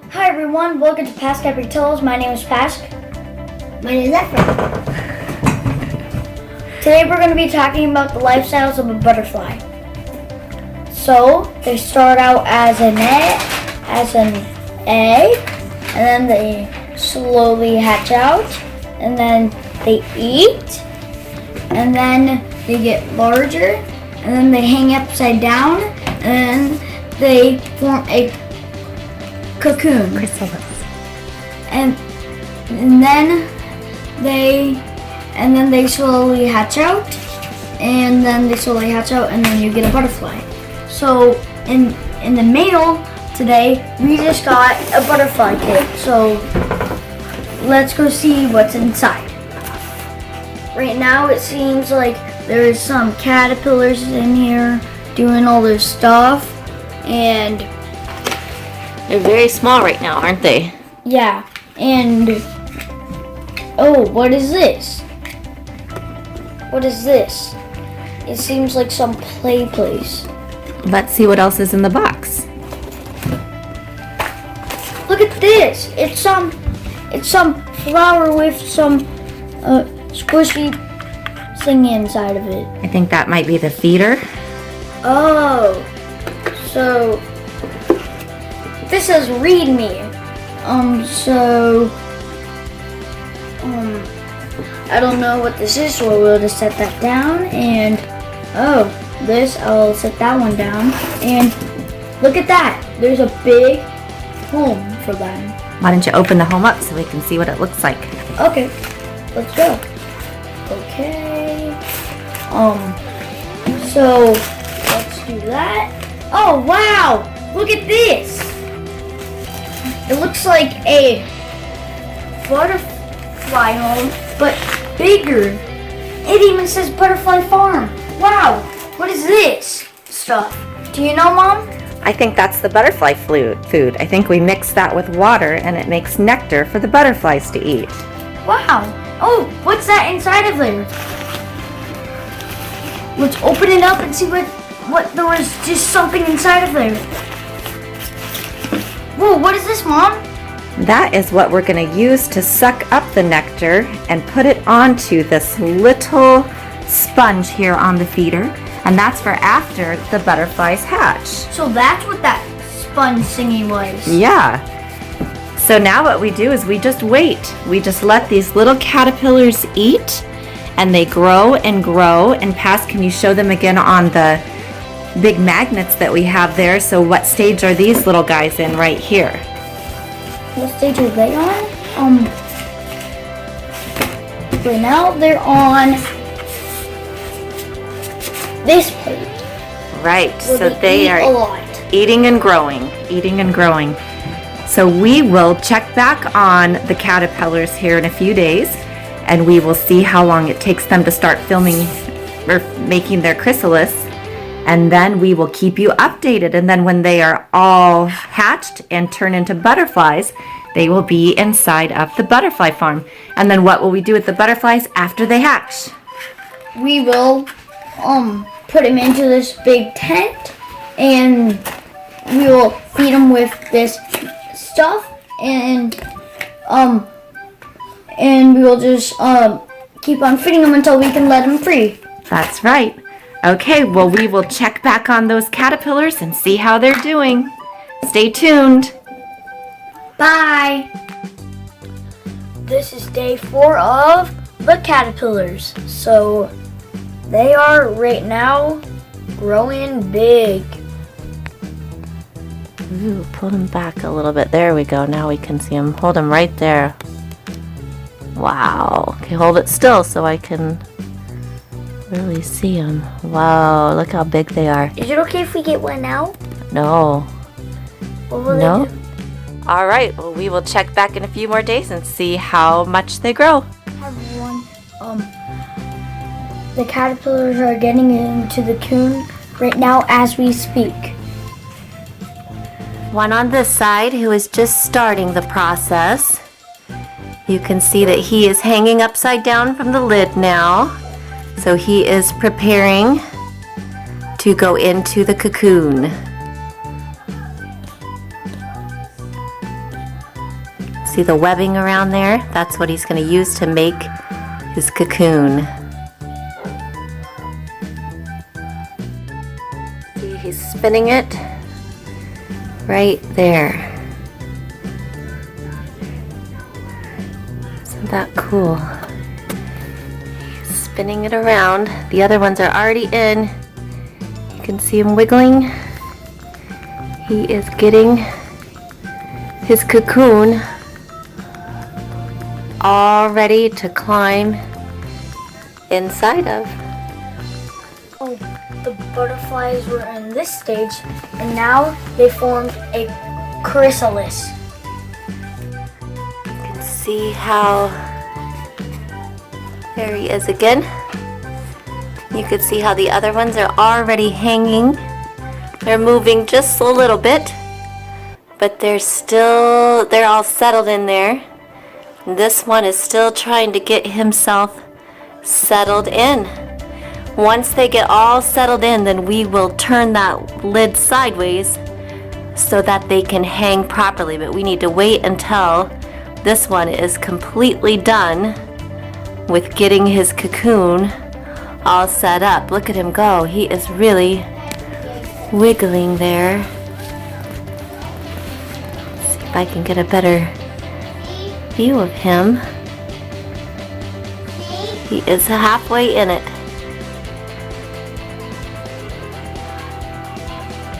Hi everyone, welcome to Pask Epic Tales. My name is Pask. My name is Ephraim. Today we're going to be talking about the lifestyles of a butterfly. So, they start out as an egg, and then they slowly hatch out, and then they eat, and then they get larger, and then they hang upside down, and then they form a cocoon. Chrysalis. And then they slowly hatch out, and then you get a butterfly. So in the mail today, we just got a butterfly kit. So let's go see what's inside. Right now it seems like there's some caterpillars in here doing all their stuff, and They're very small right now, aren't they? yeah, and oh, what is this? What is this? It seems like some play place. Let's see what else is in the box. Look at this. It's some flower with some squishy thing inside of it. I think that might be the feeder. Oh, so this says read me. I don't know what this is, so we'll just set that down, and I'll set that one down, and look at that. There's a big home for them. Why don't you open the home up so we can see what it looks like? Okay, let's go. Okay. So let's do that. Oh wow! Look at this. It looks like a butterfly home, but bigger. It even says butterfly farm. Wow! What is this stuff? Do you know, Mom? I think that's the butterfly food. I think we mix that with water and it makes nectar for the butterflies to eat. Wow! Oh, what's that inside of there? Let's open it up and see what there was just something inside of there. Whoa, what is this, Mom? That is what we're going to use to suck up the nectar and put it onto this little sponge here on the feeder. And that's for after the butterflies hatch. So that's what that sponge thingy was. Yeah. So now what we do is we just wait. We just let these little caterpillars eat, and they grow and grow. And Pask, can you show them again on the big magnets that we have there? So what stage are these little guys in right here? What stage are they on? Right now they're on this plate. Right. Where So they eat are a lot. eating and growing. So we will check back on the caterpillars here in a few days, and we will see how long it takes them to start making their chrysalis, and then we will keep you updated. And then when they are all hatched and turn into butterflies, they will be inside of the butterfly farm. And then what will we do with the butterflies after they hatch? We will put them into this big tent, and we will feed them with this stuff, and we will just keep on feeding them until we can let them free. That's right. Okay, well, we will check back on those caterpillars and see how they're doing. Stay tuned. Bye. This is day 4 of the caterpillars. So they are right now growing big. Ooh, pull them back a little bit. There we go. Now we can see them. Hold them right there. Wow. Okay, hold it still so I can really see them. Wow, look how big they are. Is it okay if we get one now? No. What will No. they do? All right. Well, we will check back in a few more days and see how much they grow. Hi everyone. The caterpillars are getting into the cocoon right now as we speak. One on this side who is just starting the process. You can see that he is hanging upside down from the lid now. So he is preparing to go into the cocoon. See the webbing around there? That's what he's going to use to make his cocoon. See, he's spinning it right there. Isn't that cool? He's spinning it around. The other ones are already in. You can see him wiggling. He is getting his cocoon all ready to climb inside of. Oh, the butterflies were in this stage, and now they formed a chrysalis. You can see how, there he is again. You can see how the other ones are already hanging. They're moving just a little bit, but they're all settled in there. This one is still trying to get himself settled in. Once they get all settled in, then we will turn that lid sideways so that they can hang properly. But we need to wait until this one is completely done with getting his cocoon all set up. Look at him go. He is really wiggling there. Let's see if I can get a better view of him. He is halfway in it.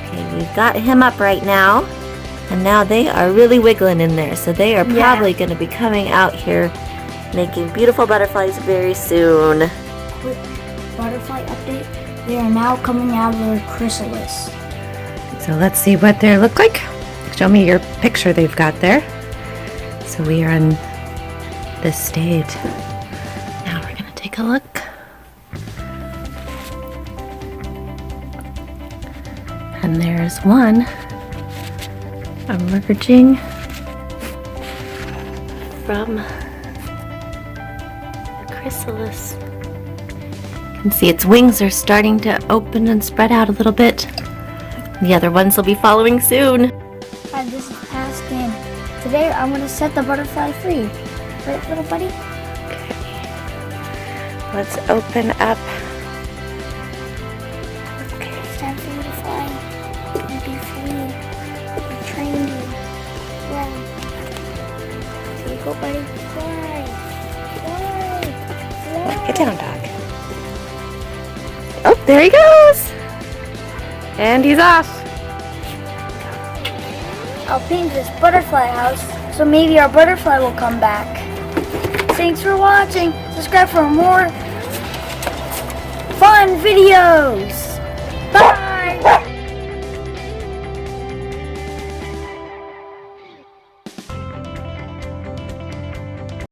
Okay, we've got him up right now, and now they are really wiggling in there, so they are probably going to be coming out here making beautiful butterflies very soon. Quick butterfly update. They are now coming out of their chrysalis. So let's see what they look like. Show me your picture they've got there. So we are on this stage. Now we're going to take a look. And there's one emerging from the chrysalis. You can see its wings are starting to open and spread out a little bit. The other ones will be following soon. Hi, this is Paskin. Today I'm going to set the butterfly free. Right, little buddy? Okay. Let's open up. Okay, it's time for you to fly and be free. We trained you. Yeah. Here you go, buddy. Fly. Fly. Fly. Get down, dog. Oh, there he goes. And he's off. I'll paint this butterfly house so maybe our butterfly will come back. Thanks for watching. Subscribe for more fun videos. Bye.